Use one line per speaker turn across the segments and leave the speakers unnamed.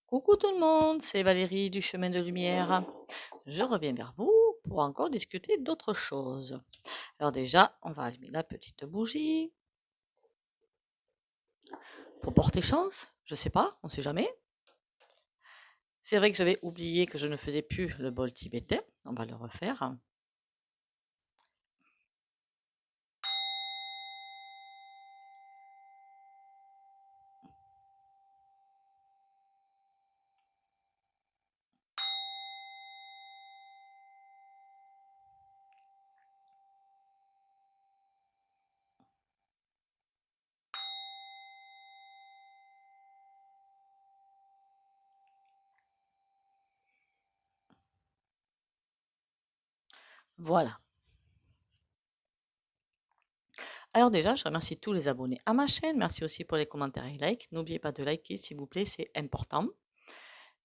Coucou tout le monde, c'est Valérie du Chemin de Lumière. Je reviens vers vous pour encore discuter d'autres choses. Alors déjà, on va allumer la petite bougie pour porter chance. Je sais pas, on sait jamais. C'est vrai que j'avais oublié que je ne faisais plus le bol tibétain. On va le refaire. Voilà. Alors déjà, je remercie tous les abonnés à ma chaîne. Merci aussi pour les commentaires et likes. N'oubliez pas de liker s'il vous plaît, c'est important.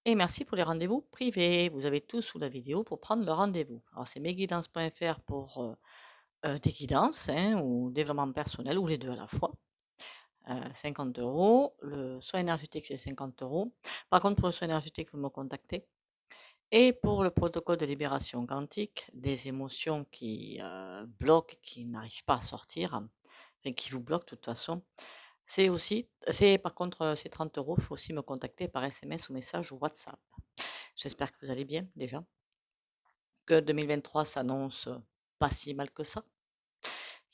Et merci pour les rendez-vous privés. Vous avez tout sous la vidéo pour prendre le rendez-vous. Alors c'est mesguidances.fr pour des guidances ou développement personnel ou les deux à la fois. 50 euros. Le soin énergétique, c'est 50 euros. Par contre, pour le soin énergétique, vous me contactez. Et pour le protocole de libération quantique, des émotions qui bloquent, qui n'arrivent pas à sortir, enfin, qui vous bloquent de toute façon, par contre, c'est 30 euros. Il faut aussi me contacter par SMS ou message ou WhatsApp. J'espère que vous allez bien déjà, que 2023 s'annonce pas si mal que ça.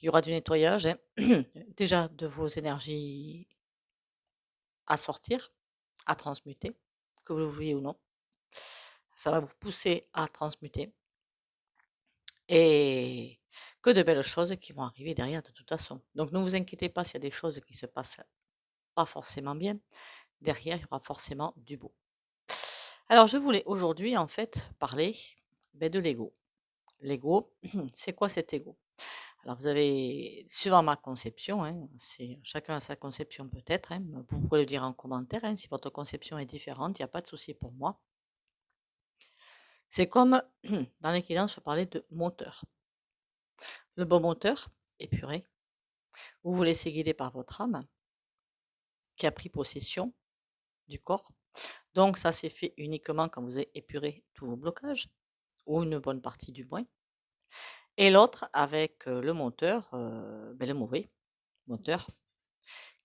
Il y aura du nettoyage, déjà de vos énergies à sortir, à transmuter, que vous le vouliez ou non. Ça va vous pousser à transmuter et que de belles choses qui vont arriver derrière de toute façon. Donc ne vous inquiétez pas s'il y a des choses qui se passent pas forcément bien. Derrière, il y aura forcément du beau. Alors je voulais aujourd'hui en fait parler de l'ego. L'ego, c'est quoi cet ego? Alors vous avez, suivant ma conception, c'est chacun a sa conception peut-être, vous pouvez le dire en commentaire, si votre conception est différente, il n'y a pas de souci pour moi. C'est comme dans l'équidance, je parlais de moteur. Le bon moteur, épuré, vous vous laissez guider par votre âme qui a pris possession du corps. Donc ça s'est fait uniquement quand vous avez épuré tous vos blocages, ou une bonne partie du moins. Et l'autre avec le moteur, le mauvais moteur,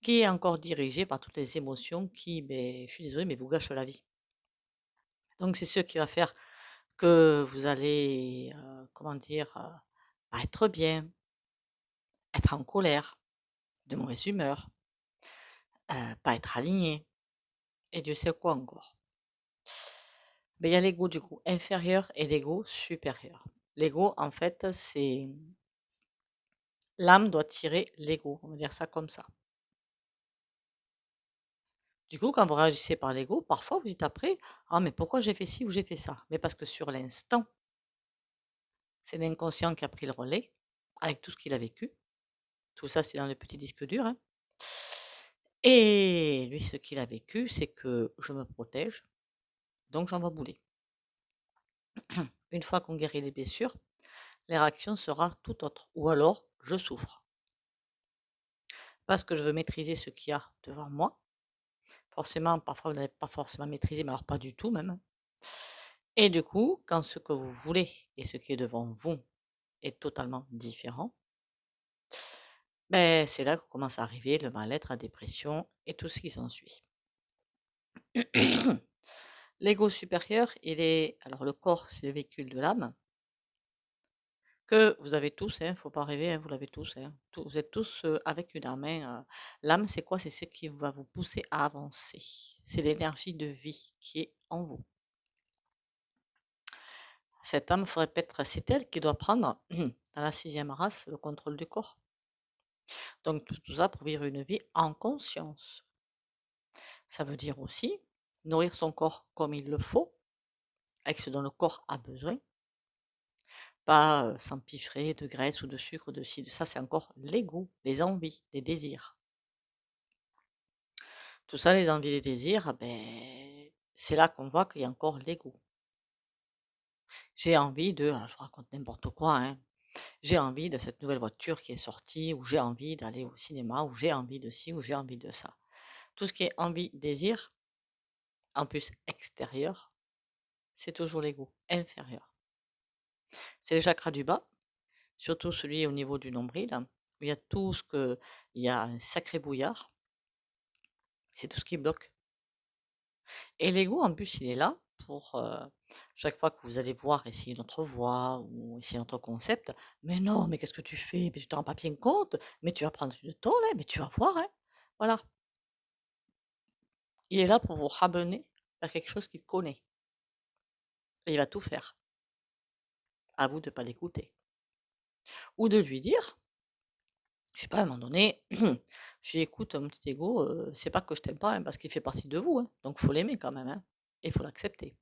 qui est encore dirigé par toutes les émotions qui, je suis désolée, mais vous gâchent la vie. Donc c'est ce qui va faire que vous allez, comment dire, pas être bien, être en colère, de mauvaise humeur, pas être aligné, et Dieu sait quoi encore. Mais il y a l'ego du coup inférieur et l'ego supérieur. L'ego, en fait, c'est l'âme doit tirer l'ego, on va dire ça comme ça. Du coup, quand vous réagissez par l'ego, parfois vous dites après, ah mais pourquoi j'ai fait ci ou j'ai fait ça? Mais parce que sur l'instant, c'est l'inconscient qui a pris le relais avec tout ce qu'il a vécu. Tout ça, c'est dans le petit disque dur. Et lui, ce qu'il a vécu, c'est que je me protège, donc j'en vais bouler. Une fois qu'on guérit les blessures, la réaction sera tout autre. Ou alors, je souffre. Parce que je veux maîtriser ce qu'il y a devant moi. Forcément, parfois, vous n'avez pas forcément maîtrisé, mais alors pas du tout même. Et du coup, quand ce que vous voulez et ce qui est devant vous est totalement différent, c'est là que commence à arriver le mal-être, la dépression et tout ce qui s'ensuit. L'ego supérieur, alors le corps, c'est le véhicule de l'âme, que vous avez tous, faut pas rêver, vous l'avez tous, vous êtes tous avec une âme. L'âme, c'est quoi? C'est ce qui va vous pousser à avancer. C'est l'énergie de vie qui est en vous. Cette âme, il faut répéter, c'est elle qui doit prendre, dans la 6e race, le contrôle du corps. Donc tout ça pour vivre une vie en conscience. Ça veut dire aussi nourrir son corps comme il le faut, avec ce dont le corps a besoin, pas s'empiffrer de graisse ou de sucre, de ci, de ça, c'est encore l'ego, les envies, les désirs. Tout ça, les envies, les désirs, c'est là qu'on voit qu'il y a encore l'ego. J'ai envie je vous raconte n'importe quoi, j'ai envie de cette nouvelle voiture qui est sortie, ou j'ai envie d'aller au cinéma, ou j'ai envie de ci, ou j'ai envie de ça. Tout ce qui est envie, désir, en plus extérieur, c'est toujours l'ego inférieur. C'est le chakra du bas, surtout celui au niveau du nombril, où il y a tout ce que, il y a un sacré brouillard, c'est tout ce qui bloque. Et l'ego, en plus, il est là pour chaque fois que vous allez voir essayer notre voie ou essayer notre concept. Mais non, mais qu'est-ce que tu fais? Mais tu t'en rends pas bien compte? Mais tu vas prendre une tôle, hein, mais tu vas voir, hein. Voilà. Il est là pour vous ramener vers quelque chose qu'il connaît. Et il va tout faire. À vous de ne pas l'écouter. Ou de lui dire, je sais pas, à un moment donné, je lui écoute, mon petit ego, c'est pas que je t'aime pas, hein, parce qu'il fait partie de vous, hein, donc faut l'aimer quand même, hein, et il faut l'accepter.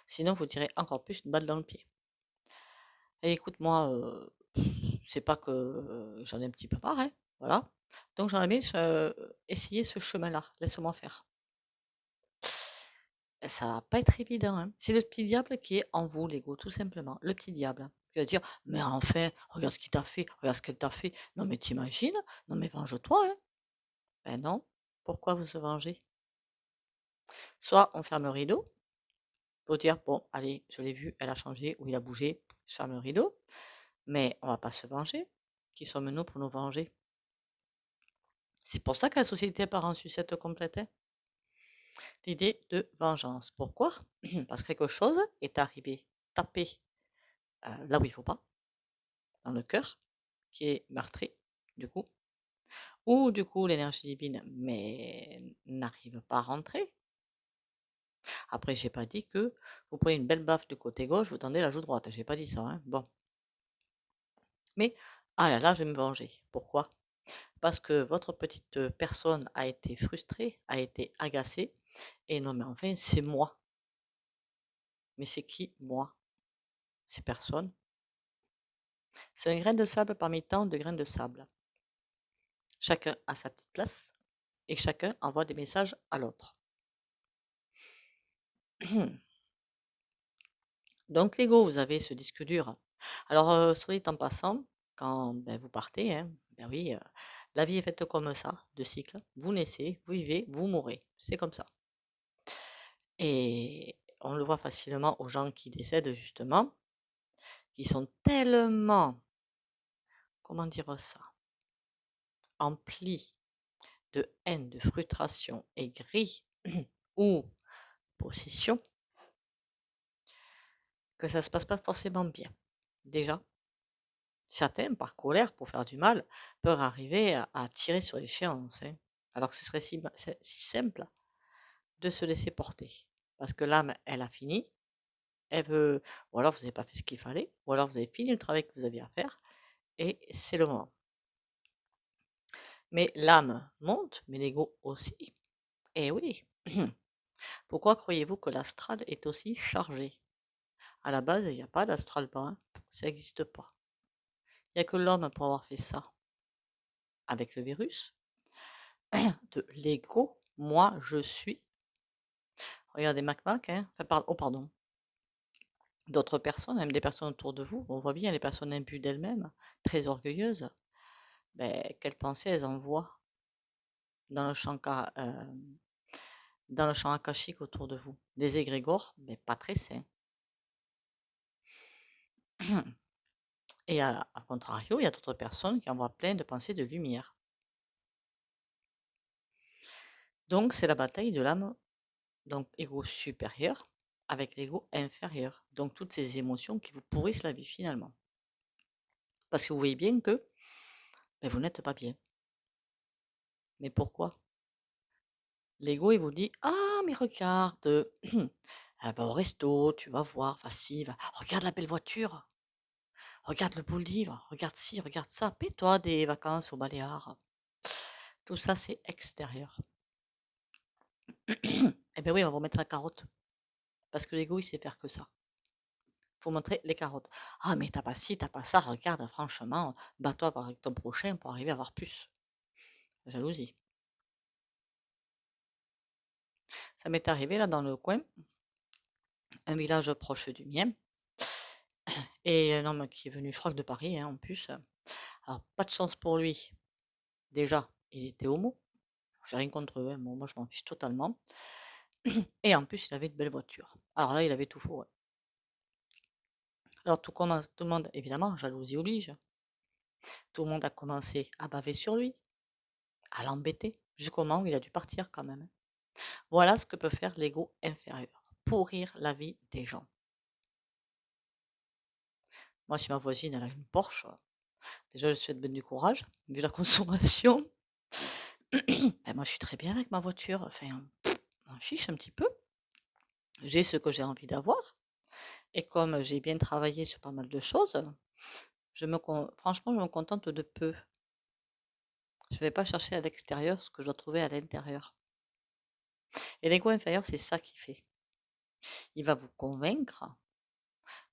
Sinon, vous tirez encore plus une balle dans le pied. Et écoute, moi, c'est pas que j'en ai un petit peu marre, hein, voilà. Donc j'aurais aimé essayer ce chemin-là, laisse-moi faire. Et ça va pas être évident, hein. C'est le petit diable qui est en vous, l'ego, tout simplement. Le petit diable, hein, qui va dire, mais enfin, regarde ce qu'il t'a fait, regarde ce qu'elle t'a fait. Non mais t'imagines? Non mais venge-toi, hein. Ben non. Pourquoi vous se venger? Soit on ferme le rideau pour dire, bon, allez, je l'ai vu, elle a changé ou il a bougé, je ferme le rideau. Mais on va pas se venger. Qui sommes-nous pour nous venger? C'est pour ça que la société part en sucette complète, hein. L'idée de vengeance. Pourquoi? Parce que quelque chose est arrivé taper là où il faut pas, dans le cœur, qui est meurtri, du coup. Ou du coup, l'énergie divine mais n'arrive pas à rentrer. Après, j'ai pas dit que vous prenez une belle baffe du côté gauche, vous tendez la joue droite. J'ai pas dit ça, hein. Bon. Mais, ah là là, je vais me venger. Pourquoi? Parce que votre petite personne a été frustrée, a été agacée. Et non, mais enfin, c'est moi. Mais c'est qui, moi? C'est personne. C'est un grain de sable parmi tant de grains de sable. Chacun a sa petite place et chacun envoie des messages à l'autre. Donc, l'ego, vous avez ce disque dur. Alors, soit dit en passant, quand vous partez, hein, ben oui, la vie est faite comme ça, de cycles. Vous naissez, vous vivez, vous mourrez. C'est comme ça. Et on le voit facilement aux gens qui décèdent, justement, qui sont tellement, comment dire ça, emplis de haine, de frustration, aigrie ou possession, que ça se passe pas forcément bien. Déjà, certains, par colère, pour faire du mal, peuvent arriver à tirer sur l'échéance, hein. Alors que ce serait si simple de se laisser porter. Parce que l'âme, elle a fini, elle veut, ou alors vous n'avez pas fait ce qu'il fallait, ou alors vous avez fini le travail que vous aviez à faire, et c'est le moment. Mais l'âme monte, mais l'ego aussi. Eh oui. Pourquoi croyez-vous que l'astral est aussi chargé? À la base, il n'y a pas d'astral bas, hein. Ça n'existe pas. Il n'y a que l'homme pour avoir fait ça. Avec le virus, de l'ego, moi je suis. Regardez MacMac, hein. Enfin, oh pardon. D'autres personnes, même des personnes autour de vous, on voit bien les personnes imbues d'elles-mêmes, très orgueilleuses. Quelles pensées elles envoient dans le champ, dans le champ akashique autour de vous? Des égrégores, mais pas très sains. Et à contrario, il y a d'autres personnes qui envoient plein de pensées de lumière. Donc, c'est la bataille de l'âme, donc ego supérieur, avec l'ego inférieur. Donc, toutes ces émotions qui vous pourrissent la vie finalement. Parce que vous voyez bien que vous n'êtes pas bien. Mais pourquoi? L'ego, il vous dit, ah, mais regarde, au resto, tu vas voir, vas-y, regarde la belle voiture, regarde le beau livre, regarde ci, regarde ça, paie-toi des vacances au Baléares. Tout ça, c'est extérieur. Eh bien oui, on va vous mettre la carotte. Parce que l'ego, il sait faire que ça. Faut montrer les carottes. Ah, mais t'as pas ci, t'as pas ça, regarde, franchement, bats-toi avec ton prochain pour arriver à avoir plus. Jalousie. Ça m'est arrivé là dans le coin, un village proche du mien, et un homme qui est venu, je crois que de Paris, hein, en plus. Alors, pas de chance pour lui. Déjà, il était homo. J'ai rien contre eux, hein, moi je m'en fiche totalement. Et en plus, il avait une belle voiture. Alors là, il avait tout faux. Ouais. Alors tout le monde, évidemment, jalousie oblige. Tout le monde a commencé à baver sur lui, à l'embêter, jusqu'au moment où il a dû partir quand même. Voilà ce que peut faire l'ego inférieur. Pourrir la vie des gens. Moi, si ma voisine, elle a une Porsche, déjà, je lui souhaite du courage, vu la consommation. Ben, moi, je suis très bien avec ma voiture. Enfin, on m'en fiche un petit peu. J'ai ce que j'ai envie d'avoir. Et comme j'ai bien travaillé sur pas mal de choses, franchement, je me contente de peu. Je ne vais pas chercher à l'extérieur ce que je dois trouver à l'intérieur. Et l'ego inférieur, c'est ça qu'il fait. Il va vous convaincre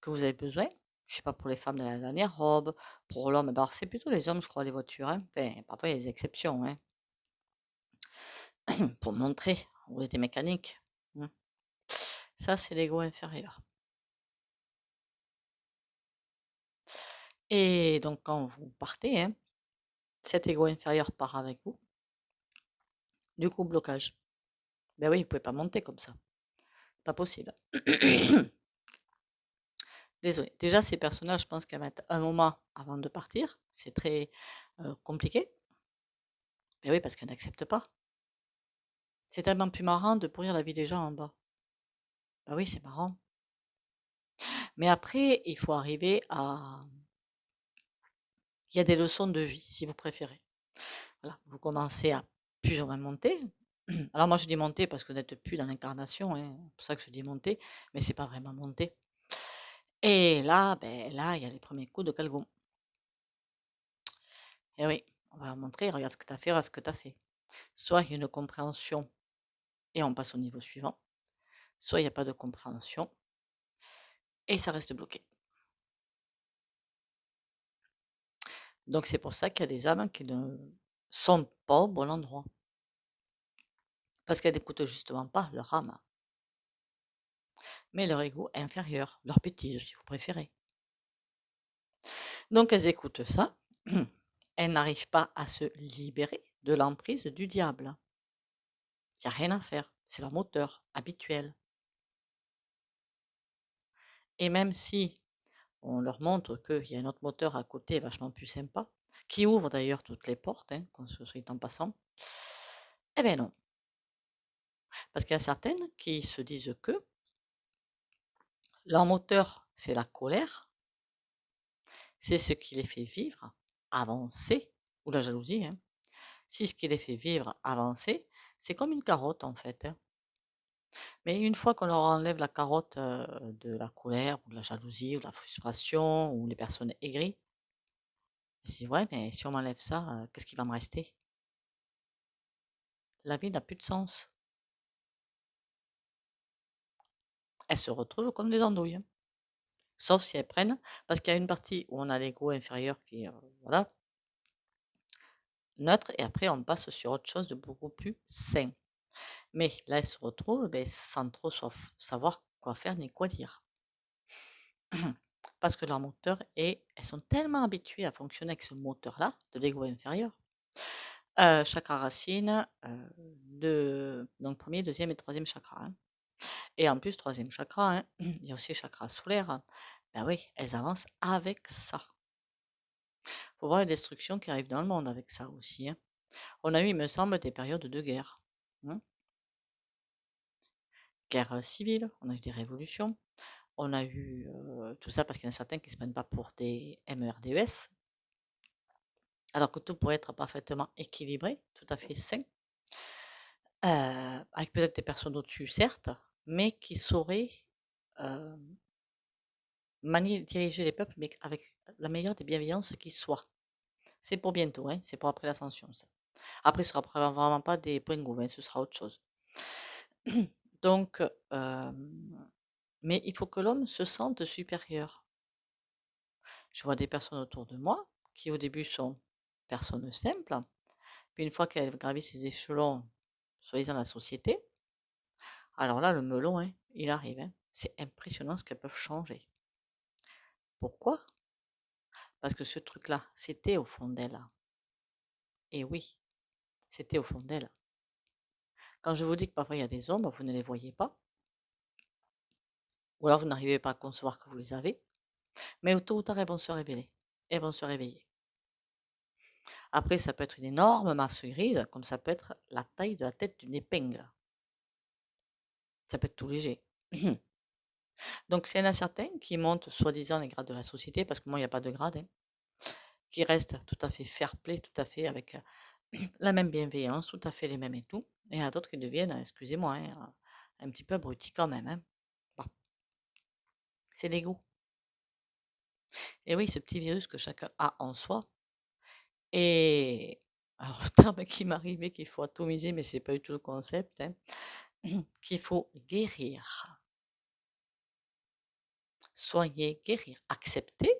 que vous avez besoin, je sais pas, pour les femmes de la dernière robe, pour l'homme, ben alors c'est plutôt les hommes, je crois, les voitures. Hein. Enfin, parfois, il y a des exceptions. Hein. Pour montrer, vous êtes mécanique. Hein. Ça, c'est l'ego inférieur. Et donc, quand vous partez, hein, cet ego inférieur part avec vous. Du coup, blocage. Ben oui, vous pouvez pas monter comme ça. Pas possible. Désolé. Déjà, ces personnages, je pense qu'elles mettent un moment avant de partir. C'est très compliqué. Ben oui, parce qu'elles n'acceptent pas. C'est tellement plus marrant de pourrir la vie des gens en bas. Ben oui, c'est marrant. Mais après, il faut arriver à... Il y a des leçons de vie, si vous préférez. Voilà, vous commencez à plus ou moins monter. Alors moi, je dis monter parce que vous n'êtes plus dans l'incarnation, hein. C'est pour ça que je dis monter, mais c'est pas vraiment monter. Et là, ben là, il y a les premiers coups de calgon. Et oui, on va leur montrer, regarde ce que tu as fait, regarde ce que tu as fait. Soit il y a une compréhension et on passe au niveau suivant, soit il n'y a pas de compréhension et ça reste bloqué. Donc c'est pour ça qu'il y a des âmes qui ne sont pas au bon endroit. Parce qu'elles n'écoutent justement pas leur âme, mais leur ego inférieur, leur bêtise si vous préférez. Donc elles écoutent ça, elles n'arrivent pas à se libérer de l'emprise du diable. Il n'y a rien à faire, c'est leur moteur habituel. Et même si on leur montre qu'il y a un autre moteur à côté vachement plus sympa, qui ouvre d'ailleurs toutes les portes, hein, qu'on se soit en passant, eh bien non. Parce qu'il y a certaines qui se disent que leur moteur, c'est la colère, c'est ce qui les fait vivre, avancer, ou la jalousie, hein. Si ce qui les fait vivre, avancer, c'est comme une carotte en fait. Hein. Mais une fois qu'on leur enlève la carotte de la colère, ou de la jalousie, ou de la frustration, ou les personnes aigries, ils se disent ouais, mais si on m'enlève ça, qu'est-ce qui va me rester? La vie n'a plus de sens. Elles se retrouvent comme des andouilles. Hein. Sauf si elles prennent, parce qu'il y a une partie où on a l'ego inférieur qui est voilà, neutre, et après on passe sur autre chose de beaucoup plus sain. Mais là, elles se retrouvent sans trop savoir quoi faire ni quoi dire. Parce que leur moteur elles sont tellement habituées à fonctionner avec ce moteur-là, de l'ego inférieur. Chakra racine, donc premier, deuxième et troisième chakra. Hein. Et en plus, troisième chakra, hein, il y a aussi le chakra solaire. Ben oui, elles avancent avec ça. Faut voir les destructions qui arrivent dans le monde avec ça aussi. Hein. On a eu, il me semble, des périodes de guerre. Hein. Guerre civile, on a eu des révolutions. On a eu tout ça parce qu'il y en a certains qui ne se prennent pas pour des MERDES, alors que tout pourrait être parfaitement équilibré, tout à fait sain, avec peut-être des personnes au-dessus, certes, mais qui sauraient euh, manier, diriger les peuples, mais avec la meilleure des bienveillances qui soit. C'est pour bientôt, hein, c'est pour après l'ascension, ça. Après, ce sera vraiment pas des points gouverts, hein, ce sera autre chose. Donc, mais il faut que l'homme se sente supérieur. Je vois des personnes autour de moi qui au début sont personnes simples, puis une fois qu'elles gravissent ces échelons, soi-disant la société, alors là, le melon, hein, il arrive. Hein. C'est impressionnant ce qu'elles peuvent changer. Pourquoi? Parce que ce truc-là, c'était au fond d'elle. Et oui, c'était au fond d'elle. Quand je vous dis que parfois il y a des ombres, vous ne les voyez pas, ou alors vous n'arrivez pas à concevoir que vous les avez, mais tôt ou tard, elles vont se révéler, elles vont se réveiller. Après, ça peut être une énorme masse grise, comme ça peut être la taille de la tête d'une épingle. Ça peut être tout léger. Donc, c'est un certain qui monte soi-disant les grades de la société, parce que moi, il n'y a pas de grade, hein, qui reste tout à fait fair-play, tout à fait avec la même bienveillance, tout à fait les mêmes et tout. Et il y a d'autres qui deviennent, excusez-moi, hein, un petit peu abrutis quand même. Hein. Bon. C'est l'ego. Et oui, ce petit virus que chacun a en soi. Et alors, le terme qui m'arrivait qu'il faut atomiser, mais c'est pas du tout le concept, hein, qu'il faut guérir, soigner, guérir, accepter.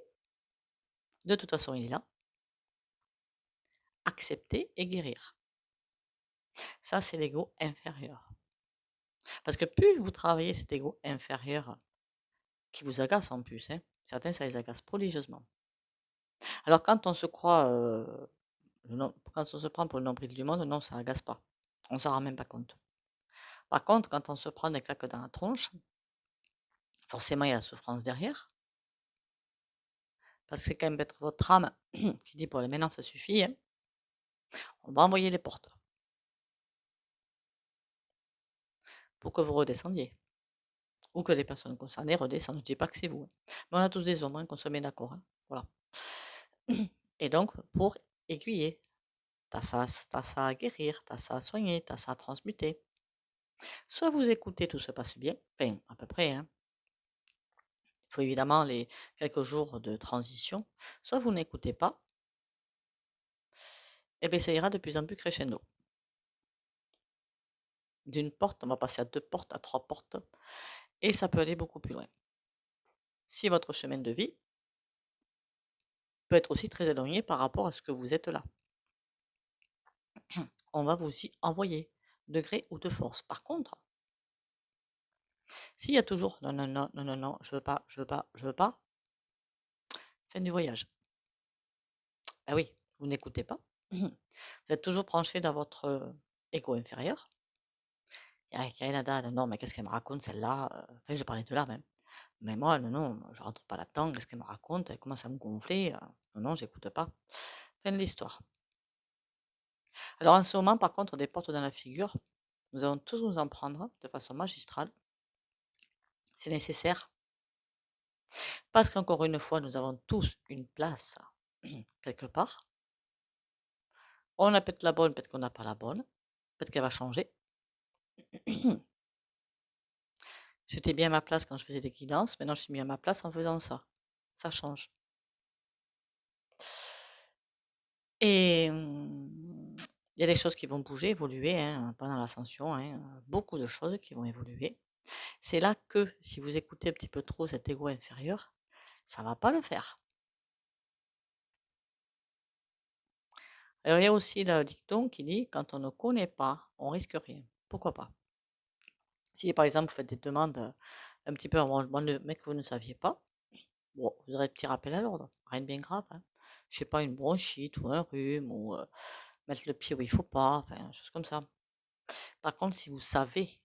De toute façon, il est là. Accepter et guérir. Ça, c'est l'ego inférieur. Parce que plus vous travaillez cet ego inférieur, qui vous agace en plus, hein, certains, ça les agace prodigieusement. Alors, quand on se croit, quand on se prend pour le nombril du monde, non, ça agace pas. On s'en rend même pas compte. Par contre, quand on se prend des claques dans la tronche, forcément, il y a la souffrance derrière. Parce que c'est quand même peut-être votre âme qui dit, bon, maintenant, ça suffit. Hein. On va envoyer les portes pour que vous redescendiez. Ou que les personnes concernées redescendent. Je ne dis pas que c'est vous. Hein. Mais on a tous des ombres, hein, qu'on se met d'accord. Hein. Voilà. Et donc, pour aiguiller, t'as ça à guérir, t'as ça à soigner, t'as ça à transmuter. Soit vous écoutez, tout se passe bien, enfin, à peu près, hein. Il faut évidemment les quelques jours de transition. Soit vous n'écoutez pas, et bien ça ira de plus en plus crescendo. D'une porte, on va passer à 2 portes, à 3 portes, et ça peut aller beaucoup plus loin. Si votre chemin de vie peut être aussi très éloigné par rapport à ce que vous êtes là. On va vous y envoyer, de gré ou de force. Par contre, s'il y a toujours non, non, non, non, non, non, je veux pas, je veux pas, je veux pas, fin du voyage. Ah oui, vous n'écoutez pas. Vous êtes toujours branché dans votre égo inférieur. Et avec Canada, non, mais qu'est-ce qu'elle me raconte celle-là? Enfin, je parlais de là même. Mais moi, non, non, je rentre pas là-dedans. Qu'est-ce qu'elle me raconte? Elle commence à me gonfler. Non, non, j'écoute pas. Fin de l'histoire. Alors en ce moment, par contre, des portes dans la figure, nous allons tous nous en prendre de façon magistrale. C'est nécessaire. Parce qu'encore une fois, nous avons tous une place quelque part. On a peut-être la bonne, peut-être qu'on n'a pas la bonne. Peut-être qu'elle va changer. J'étais bien à ma place quand je faisais des guidances. Maintenant, je suis mis à ma place en faisant ça. Ça change. Et il y a des choses qui vont bouger, évoluer hein, pendant l'ascension. Hein, beaucoup de choses qui vont évoluer. C'est là que, si vous écoutez un petit peu trop cet ego inférieur, ça ne va pas le faire. Alors, il y a aussi le dicton qui dit, quand on ne connaît pas, on risque rien. Pourquoi pas? Si, par exemple, vous faites des demandes un petit peu avant le mec que vous ne saviez pas, bon, vous aurez un petit rappel à l'ordre. Rien de bien grave. Hein. Je sais pas, une bronchite ou un rhume ou mettre le pied où il faut pas, enfin, des choses comme ça. Par contre, si vous savez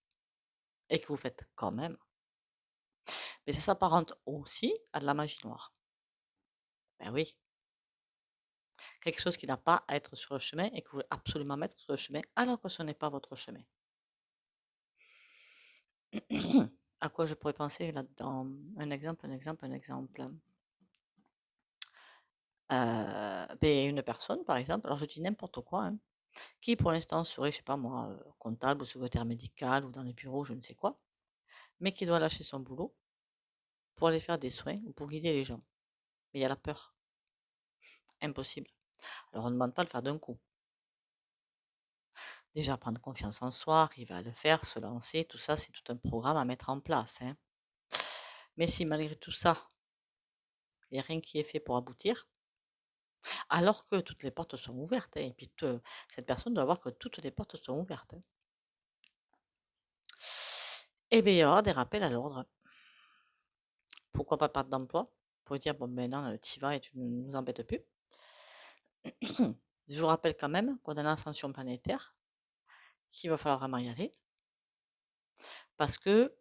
et que vous faites quand même, mais ça s'apparente aussi à de la magie noire. Ben oui. Quelque chose qui n'a pas à être sur le chemin et que vous voulez absolument mettre sur le chemin alors que ce n'est pas votre chemin. À quoi je pourrais penser là-dedans? Un exemple. Ben, une personne, par exemple, alors je dis n'importe quoi, hein, qui pour l'instant serait, je sais pas moi, comptable ou secrétaire médical ou dans les bureaux, je ne sais quoi, mais qui doit lâcher son boulot pour aller faire des soins ou pour guider les gens. Mais il y a la peur. Impossible. Alors on ne demande pas de le faire d'un coup. Déjà prendre confiance en soi, arriver à le faire, se lancer, tout ça, c'est tout un programme à mettre en place. Hein. Mais si malgré tout ça, il n'y a rien qui est fait pour aboutir, alors que toutes les portes sont ouvertes, hein, et puis cette personne doit voir que toutes les portes sont ouvertes. Hein. Eh bien, il y aura des rappels à l'ordre. Pourquoi pas perdre d'emploi? Pour dire, bon, maintenant, tu y vas et tu ne nous embêtes plus. Je vous rappelle quand même qu'on a une ascension planétaire, qu'il va falloir vraiment y aller. Parce que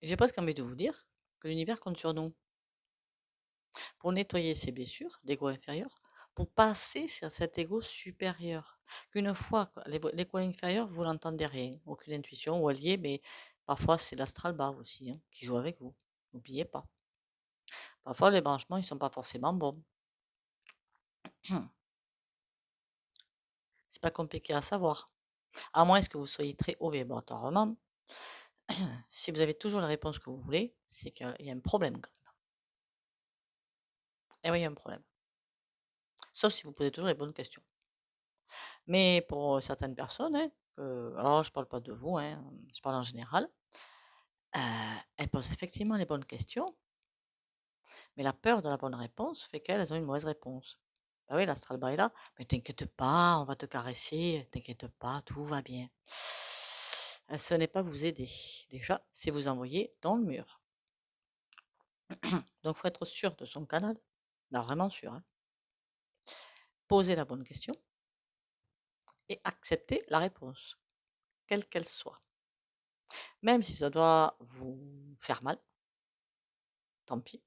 j'ai presque envie de vous dire que l'univers compte sur nous pour nettoyer ses blessures d'ego inférieur, pour passer sur cet ego supérieur. Qu'une fois, l'ego inférieur, vous n'entendez rien, aucune intuition ou allié, mais parfois c'est l'astral bas aussi qui joue avec vous. N'oubliez pas. Parfois les branchements ils sont pas forcément bons. C'est pas compliqué à savoir. À moins que vous soyez très haut vibratoirement. Si vous avez toujours la réponse que vous voulez, c'est qu'il y a un problème quand même. Et oui, il y a un problème. Sauf si vous posez toujours les bonnes questions. Mais pour certaines personnes, alors je ne parle pas de vous, je parle en général, elles posent effectivement les bonnes questions, mais la peur de la bonne réponse fait qu'elles ont une mauvaise réponse. Ben oui, l'astral bas est là, mais t'inquiète pas, on va te caresser, t'inquiète pas, tout va bien. Ce n'est pas vous aider. Déjà, c'est vous envoyer dans le mur. Donc, il faut être sûr de son canal. Ben, vraiment sûr. Poser la bonne question et accepter la réponse, quelle qu'elle soit. Même si ça doit vous faire mal, tant pis.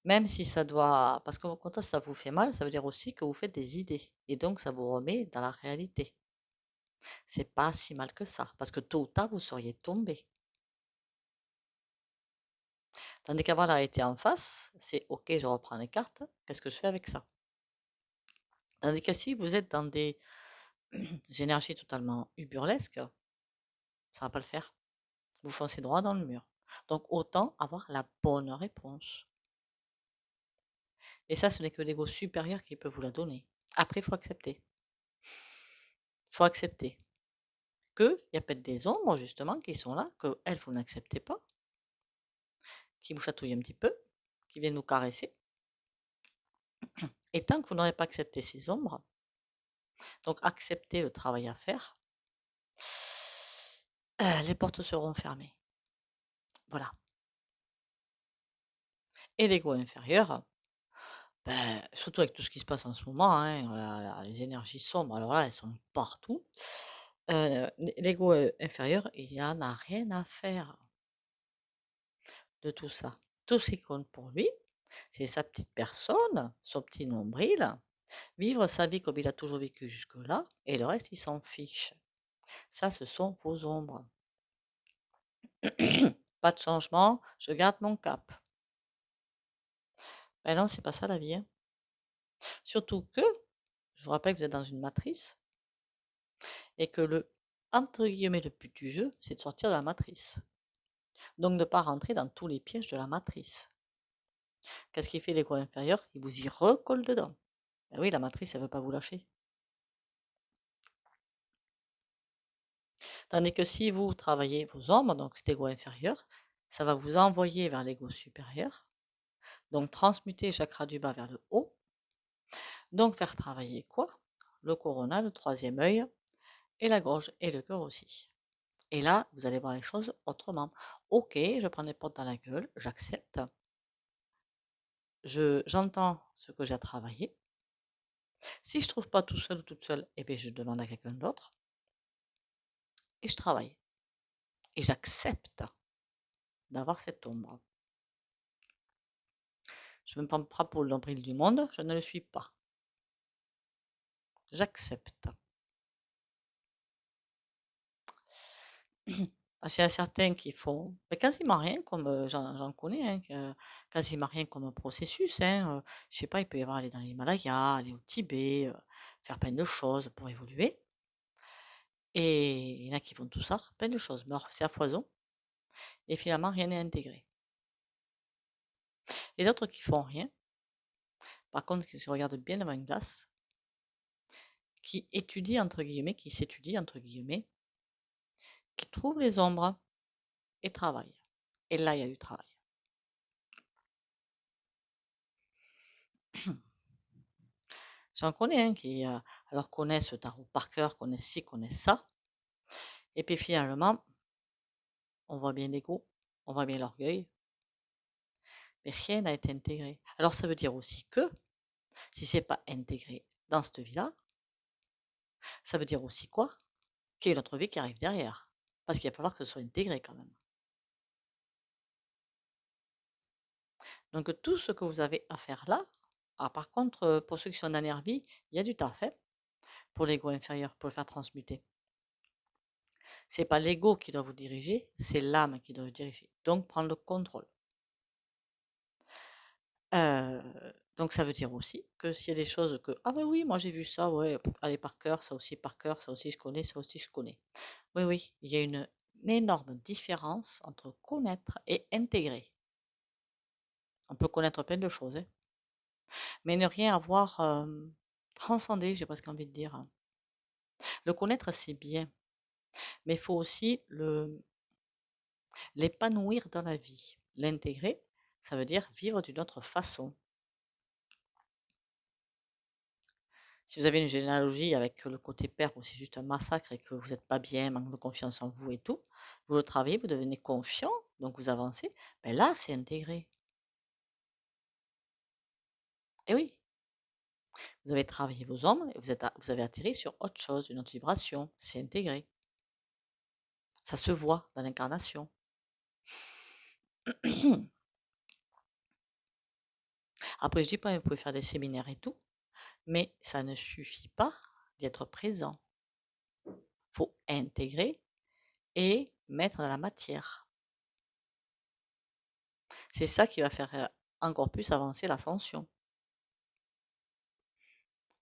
Même si ça doit... Parce que quand ça vous fait mal, ça veut dire aussi que vous faites des idées. Et donc, ça vous remet dans la réalité. C'est pas si mal que ça. Parce que tôt ou tard, vous seriez tombé. Tandis qu'avoir la réalité en face, c'est OK, je reprends les cartes. Qu'est-ce que je fais avec ça? Tandis que si vous êtes dans des énergies totalement burlesques, ça va pas le faire. Vous foncez droit dans le mur. Donc, autant avoir la bonne réponse. Et ça, ce n'est que l'ego supérieur qui peut vous la donner. Après, il faut accepter. Il faut accepter qu'il y a peut-être des ombres, justement, qui sont là, que elles, vous n'acceptez pas, qui vous chatouillent un petit peu, qui viennent vous caresser. Et tant que vous n'aurez pas accepté ces ombres, donc accepter le travail à faire, les portes seront fermées. Voilà. Et l'ego inférieur, surtout avec tout ce qui se passe en ce moment, les énergies sombres, alors là, elles sont partout. L'ego inférieur, il n'en a rien à faire de tout ça. Tout ce qui compte pour lui, c'est sa petite personne, son petit nombril, vivre sa vie comme il a toujours vécu jusque-là, et le reste, il s'en fiche. Ça, ce sont vos ombres. Pas de changement, je garde mon cap. Ben non, c'est pas ça la vie. Surtout que, je vous rappelle que vous êtes dans une matrice, et que entre guillemets, le but du jeu, c'est de sortir de la matrice. Donc de ne pas rentrer dans tous les pièges de la matrice. Qu'est-ce qui fait l'ego inférieur? Il vous y recolle dedans. Ben oui, la matrice, elle ne veut pas vous lâcher. Tandis que si vous travaillez vos ombres, donc cet ego inférieur, ça va vous envoyer vers l'ego supérieur. Donc transmuter chakra du bas vers le haut. Donc faire travailler quoi? Le corona, le troisième œil, et la gorge, et le cœur aussi. Et là, vous allez voir les choses autrement. Ok, je prends des portes dans la gueule, j'accepte. J'entends ce que j'ai à travailler. Si je ne trouve pas tout seul ou toute seule, eh bien, je demande à quelqu'un d'autre. Et je travaille. Et j'accepte d'avoir cette ombre. Je me prends pas pour le nombril du monde, je ne le suis pas. J'accepte. Parce qu'il y a certains qui font quasiment rien, comme j'en connais, quasiment rien comme processus. Je sais pas, il peut y avoir aller dans l'Himalaya, aller au Tibet, faire plein de choses pour évoluer. Et il y en a qui font tout ça, plein de choses, mais c'est à foison. Et finalement, rien n'est intégré. Et d'autres qui font rien, par contre, qui se regardent bien devant une glace, qui étudient, entre guillemets, qui s'étudient, entre guillemets, qui trouvent les ombres et travaillent. Et là, il y a du travail. J'en connais un qui, alors connaissent le tarot par cœur, connaissent ci, connaissent ça. Et puis finalement, on voit bien l'ego, on voit bien l'orgueil, mais rien n'a été intégré. Alors ça veut dire aussi que, si c'est pas intégré dans cette vie-là, ça veut dire aussi quoi? Qu'il y a une autre vie qui arrive derrière. Parce qu'il va falloir que ce soit intégré quand même. Donc tout ce que vous avez à faire là, par contre, pour ceux qui sont dans l'énergie, il y a du taf, hein, pour l'ego inférieur, pour le faire transmuter. C'est pas l'ego qui doit vous diriger, c'est l'âme qui doit vous diriger. Donc prendre le contrôle. Euh, donc ça veut dire aussi que s'il y a des choses que ah ben oui moi j'ai vu ça ouais allez par cœur ça aussi je connais ça aussi je connais. Oui oui il y a une énorme différence entre connaître et intégrer. On peut connaître plein de choses hein, mais ne rien avoir transcendé j'ai presque envie de dire. Le connaître c'est bien mais il faut aussi l'épanouir dans la vie. L'intégrer ça veut dire vivre d'une autre façon. Si vous avez une généalogie avec le côté père où c'est juste un massacre et que vous n'êtes pas bien, manque de confiance en vous et tout, vous le travaillez, vous devenez confiant, donc vous avancez, ben là c'est intégré. Et oui, vous avez travaillé vos ombres et vous avez atterri sur autre chose, une autre vibration, c'est intégré. Ça se voit dans l'incarnation. Après, je dis pas, vous pouvez faire des séminaires et tout, mais ça ne suffit pas d'être présent. Il faut intégrer et mettre dans la matière. C'est ça qui va faire encore plus avancer l'ascension.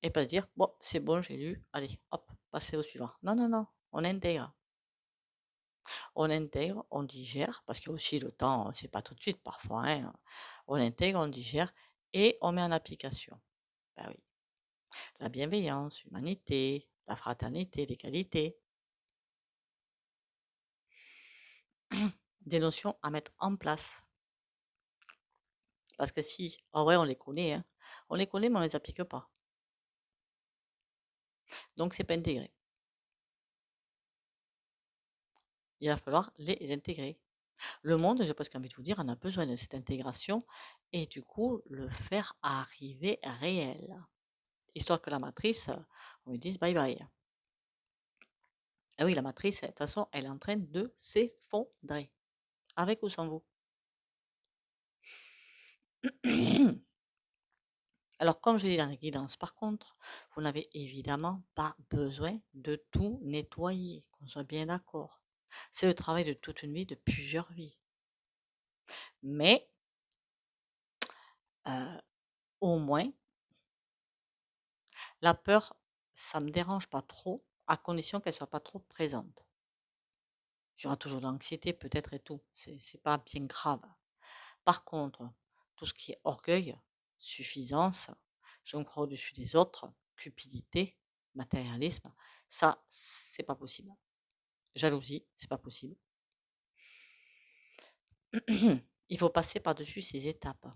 Et pas se dire, bon, c'est bon, j'ai lu, allez, hop, passez au suivant. Non, non, non, on intègre. On intègre, on digère, parce qu'il y a aussi le temps, c'est pas tout de suite parfois, hein. On intègre, on digère et on met en application. Ben oui. La bienveillance, l'humanité, la fraternité, les qualités. Des notions à mettre en place. Parce que si, ah ouais, on les connaît, hein. On les connaît, mais on les applique pas. Donc, c'est pas intégré. Il va falloir les intégrer. Le monde, j'ai presque envie de vous dire, en a besoin de cette intégration et du coup, le faire arriver réel. Histoire que la matrice, on lui dise bye bye. Ah oui, la matrice, de toute façon, elle est en train de s'effondrer. Avec ou sans vous. Alors, comme je l'ai dit dans la guidance, par contre, vous n'avez évidemment pas besoin de tout nettoyer, qu'on soit bien d'accord. C'est le travail de toute une vie, de plusieurs vies. Mais, au moins, la peur, ça me dérange pas trop, à condition qu'elle soit pas trop présente. Il y aura toujours de l'anxiété peut-être et tout, c'est pas bien grave. Par contre, tout ce qui est orgueil, suffisance, je me crois au-dessus des autres, cupidité, matérialisme, ça, c'est pas possible. Jalousie, c'est pas possible. Il faut passer par-dessus ces étapes.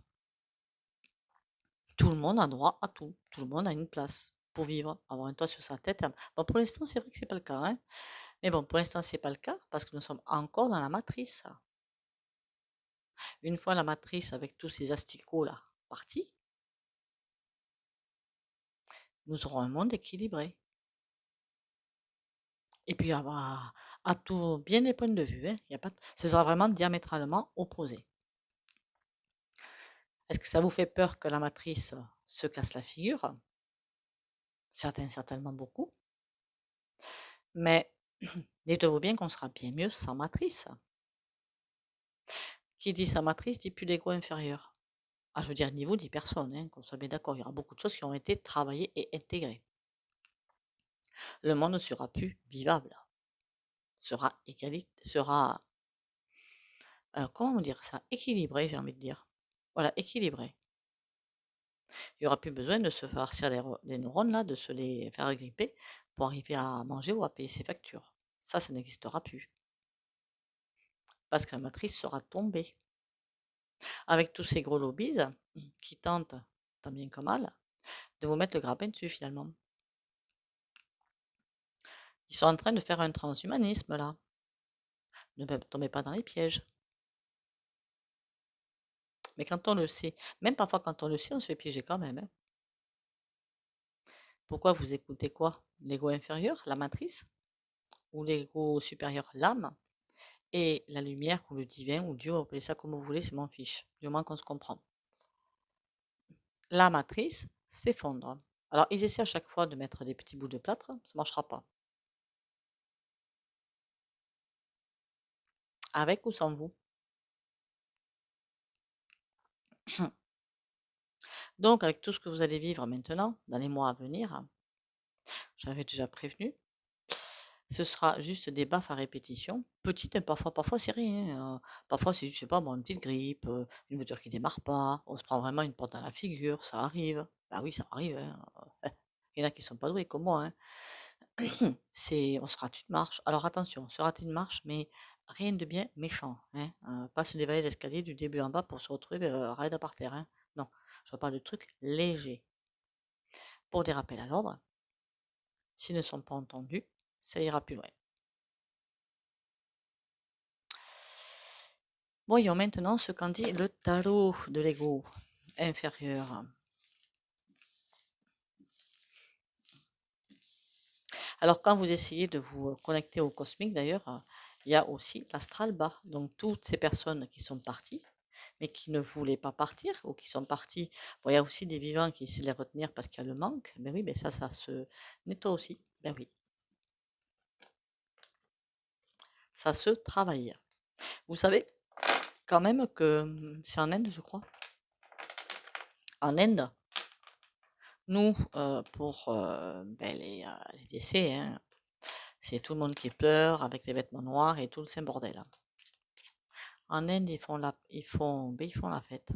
Tout le monde a droit à tout. Tout le monde a une place pour vivre, avoir un toit sur sa tête. Bon, pour l'instant, c'est vrai que c'est pas le cas, hein. Mais bon, pour l'instant, c'est pas le cas parce que nous sommes encore dans la matrice. Une fois la matrice avec tous ces asticots là partis, nous aurons un monde équilibré. Et puis, à tout, bien des points de vue, hein, y a pas, ce sera vraiment diamétralement opposé. Est-ce que ça vous fait peur que la matrice se casse la figure? Certains, certainement beaucoup. Mais dites-vous bien qu'on sera bien mieux sans matrice. Qui dit sans matrice dit plus d'ego inférieur. Ah, je veux dire, niveau dit personne, hein, qu'on soit bien d'accord. Il y aura beaucoup de choses qui ont été travaillées et intégrées. Le monde ne sera plus vivable. Sera comment dire ça? Équilibré, j'ai envie de dire. Voilà, équilibré. Il n'y aura plus besoin de se farcir les neurones, là, de se les faire gripper pour arriver à manger ou à payer ses factures. Ça n'existera plus. Parce que la matrice sera tombée. Avec tous ces gros lobbies qui tentent, tant bien que mal, de vous mettre le grappin dessus finalement. Ils sont en train de faire un transhumanisme là. Ne tombez pas dans les pièges. Mais quand on le sait, même parfois quand on le sait, on se fait piéger quand même, hein. Pourquoi vous écoutez quoi? L'ego inférieur? La matrice? ou l'ego supérieur, l'âme, et la lumière ou le divin ou Dieu, appelez ça comme vous voulez, c'est mon fiche, du moins qu'on se comprend. La matrice s'effondre. Alors, ils essaient à chaque fois de mettre des petits bouts de plâtre, ça ne marchera pas. Avec ou sans vous. Donc, avec tout ce que vous allez vivre maintenant, dans les mois à venir, j'avais déjà prévenu, ce sera juste des baffes à répétition, petites, parfois c'est rien, parfois c'est, je sais pas moi, une petite grippe, une voiture qui démarre pas, on se prend vraiment une porte dans la figure, ça arrive. Bah oui, ça arrive, hein. Il y en a qui sont pas doués comme moi, hein. On se rate une marche. Alors attention, on se rate une marche, mais rien de bien méchant, hein. Pas se dévaler l'escalier du début en bas pour se retrouver raide par terre, hein. Non, je parle de trucs légers. Pour des rappels à l'ordre, s'ils ne sont pas entendus, ça ira plus loin. Voyons maintenant ce qu'en dit le tarot de l'ego inférieur. Alors quand vous essayez de vous connecter au cosmique d'ailleurs, il y a aussi l'astral bas. Donc toutes ces personnes qui sont parties, mais qui ne voulaient pas partir ou qui sont partis. Bon, il y a aussi des vivants qui essaient de les retenir parce qu'il y a le manque. Ben oui, ben ça se nettoie aussi. Ben oui, ça se travaille. Vous savez quand même que c'est en Inde, je crois. En Inde, nous, pour les décès, hein, c'est tout le monde qui pleure avec des vêtements noirs et tout le saint bordel. En Inde, ils font la fête.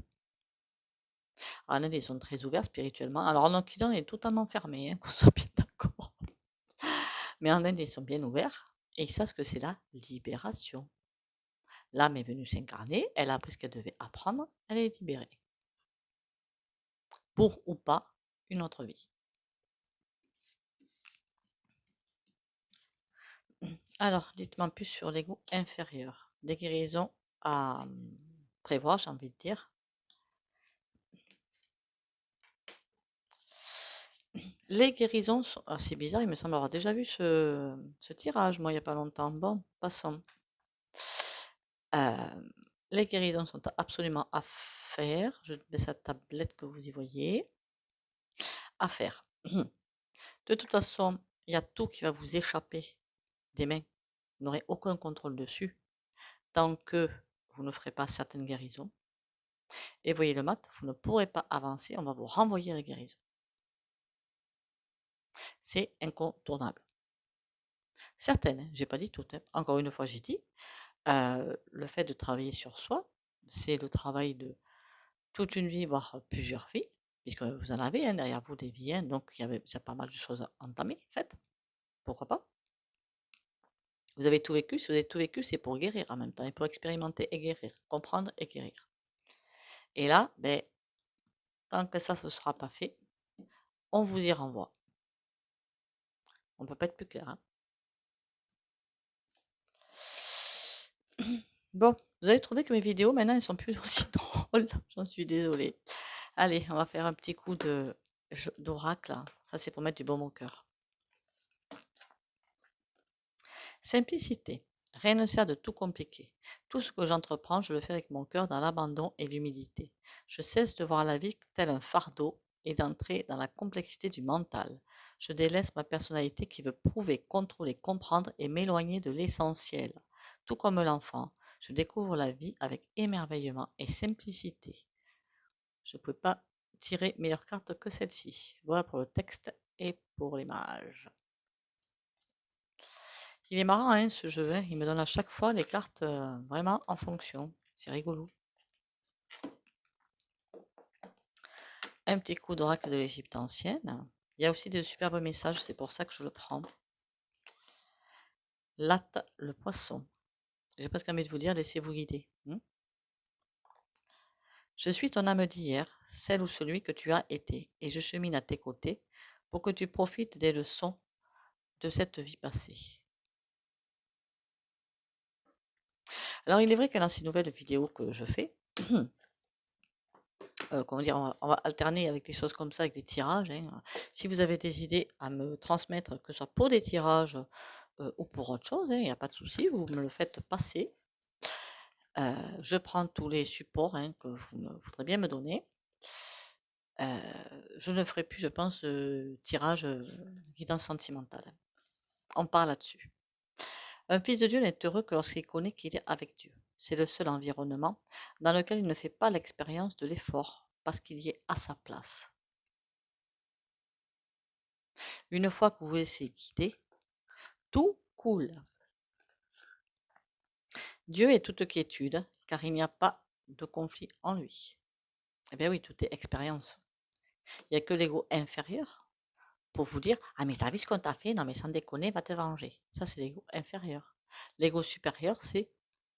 En Inde, ils sont très ouverts spirituellement. Alors en Occident, il est totalement fermé, hein, qu'on soit bien d'accord. Mais en Inde, ils sont bien ouverts et ils savent que c'est la libération. L'âme est venue s'incarner, elle a appris ce qu'elle devait apprendre, elle est libérée. Pour ou pas une autre vie. Alors, dites-moi plus sur l'ego inférieur. Des guérisons à prévoir, j'ai envie de dire. Les guérisons sont... Ah, c'est bizarre, il me semble avoir déjà vu ce tirage, moi, il n'y a pas longtemps. Bon, passons. Les guérisons sont absolument à faire. Je mets cette tablette que vous y voyez. À faire. De toute façon, il y a tout qui va vous échapper des mains. Vous n'aurez aucun contrôle dessus tant que vous ne ferez pas certaines guérisons. Et voyez le mat, vous ne pourrez pas avancer, on va vous renvoyer à la guérison. C'est incontournable. Certaines, j'ai pas dit toutes, hein. Encore une fois, j'ai dit, le fait de travailler sur soi, c'est le travail de toute une vie, voire plusieurs vies, puisque vous en avez derrière vous des vies, hein, donc il y avait déjà pas mal de choses à entamer, faites. Pourquoi pas? Vous avez tout vécu, si vous avez tout vécu, c'est pour guérir en même temps, et pour expérimenter et guérir, comprendre et guérir. Et là, ben, tant que ça ne sera pas fait, on vous y renvoie. On ne peut pas être plus clair, hein. Bon, vous avez trouvé que mes vidéos, maintenant, elles sont plus aussi drôles. J'en suis désolée. Allez, on va faire un petit coup d'oracle. Ça, c'est pour mettre du baume au cœur. Simplicité. Rien ne sert de tout compliquer. Tout ce que j'entreprends, je le fais avec mon cœur dans l'abandon et l'humilité. Je cesse de voir la vie tel un fardeau et d'entrer dans la complexité du mental. Je délaisse ma personnalité qui veut prouver, contrôler, comprendre et m'éloigner de l'essentiel. Tout comme l'enfant, je découvre la vie avec émerveillement et simplicité. Je ne peux pas tirer meilleure carte que celle-ci. Voilà pour le texte et pour l'image. Il est marrant, hein, ce jeu, hein. Il me donne à chaque fois les cartes vraiment en fonction. C'est rigolo. Un petit coup d'oracle de l'Égypte ancienne. Il y a aussi de superbes messages, c'est pour ça que je le prends. Latte, le poisson. J'ai presque envie de vous dire, laissez-vous guider. Je suis ton âme d'hier, celle ou celui que tu as été, et je chemine à tes côtés pour que tu profites des leçons de cette vie passée. Alors, il est vrai que dans ces nouvelles vidéos que je fais, comment dire, on va alterner avec des choses comme ça, avec des tirages, hein. Si vous avez des idées à me transmettre, que ce soit pour des tirages ou pour autre chose, il n'y a pas de souci, vous me le faites passer. Je prends tous les supports que vous voudrez bien me donner. Je ne ferai plus, je pense, tirage guidance sentimentale. On parle là-dessus. Un fils de Dieu n'est heureux que lorsqu'il connaît qu'il est avec Dieu. C'est le seul environnement dans lequel il ne fait pas l'expérience de l'effort, parce qu'il y est à sa place. Une fois que vous vous laissez guider, tout coule. Dieu est toute quiétude, car il n'y a pas de conflit en lui. Eh bien oui, tout est expérience. Il n'y a que l'ego inférieur pour vous dire: ah, mais t'as vu ce qu'on t'a fait? Non, mais sans déconner, va te venger. Ça, c'est l'ego inférieur. L'ego supérieur, c'est: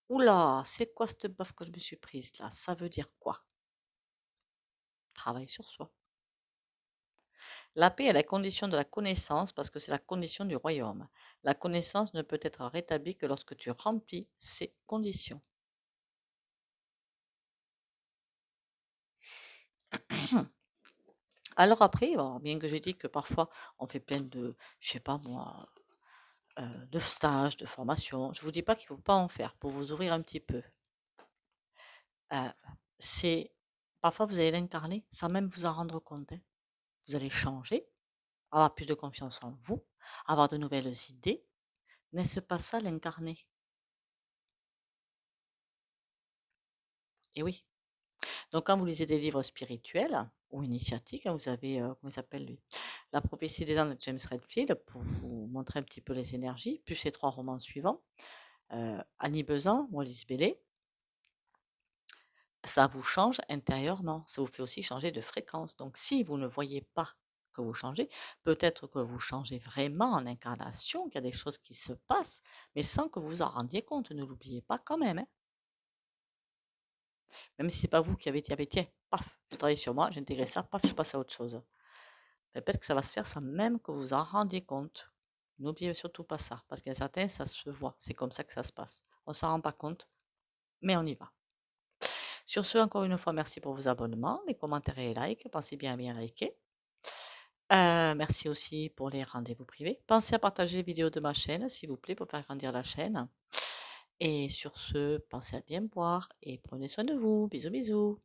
oula, c'est quoi cette baffe que je me suis prise là? Ça veut dire quoi? Travail sur soi. La paix est la condition de la connaissance parce que c'est la condition du royaume. La connaissance ne peut être rétablie que lorsque tu remplis ces conditions. Alors après, bien que j'ai dit que parfois on fait plein de, je sais pas moi, de stages, de formations, je vous dis pas qu'il ne faut pas en faire pour vous ouvrir un petit peu. C'est parfois vous allez l'incarner sans même vous en rendre compte. Vous allez changer, avoir plus de confiance en vous, avoir de nouvelles idées. N'est-ce pas ça l'incarner? Et oui. Donc quand vous lisez des livres spirituels ou initiatiques, vous avez, comment il s'appelle lui? La prophétie des anges de James Redfield pour vous montrer un petit peu les énergies, plus ces 3 romans suivants. Annie Besant ou Alice Bailey, ça vous change intérieurement, ça vous fait aussi changer de fréquence. Donc si vous ne voyez pas que vous changez, peut-être que vous changez vraiment en incarnation, qu'il y a des choses qui se passent, mais sans que vous en rendiez compte, ne l'oubliez pas quand même. Même si c'est pas vous qui avez dit: «Ah beh tiens, paf, je travaille sur moi, j'ai intégré ça, paf, je passe à autre chose». Peut-être que ça va se faire sans même que vous en rendiez compte. N'oubliez surtout pas ça, parce qu'il y a certains, ça se voit, c'est comme ça que ça se passe. On s'en rend pas compte, mais on y va. Sur ce, encore une fois, merci pour vos abonnements, les commentaires et les likes. Pensez bien à bien liker. Merci aussi pour les rendez-vous privés. Pensez à partager les vidéos de ma chaîne, s'il vous plaît, pour faire grandir la chaîne. Et sur ce, pensez à bien boire et prenez soin de vous. Bisous, bisous.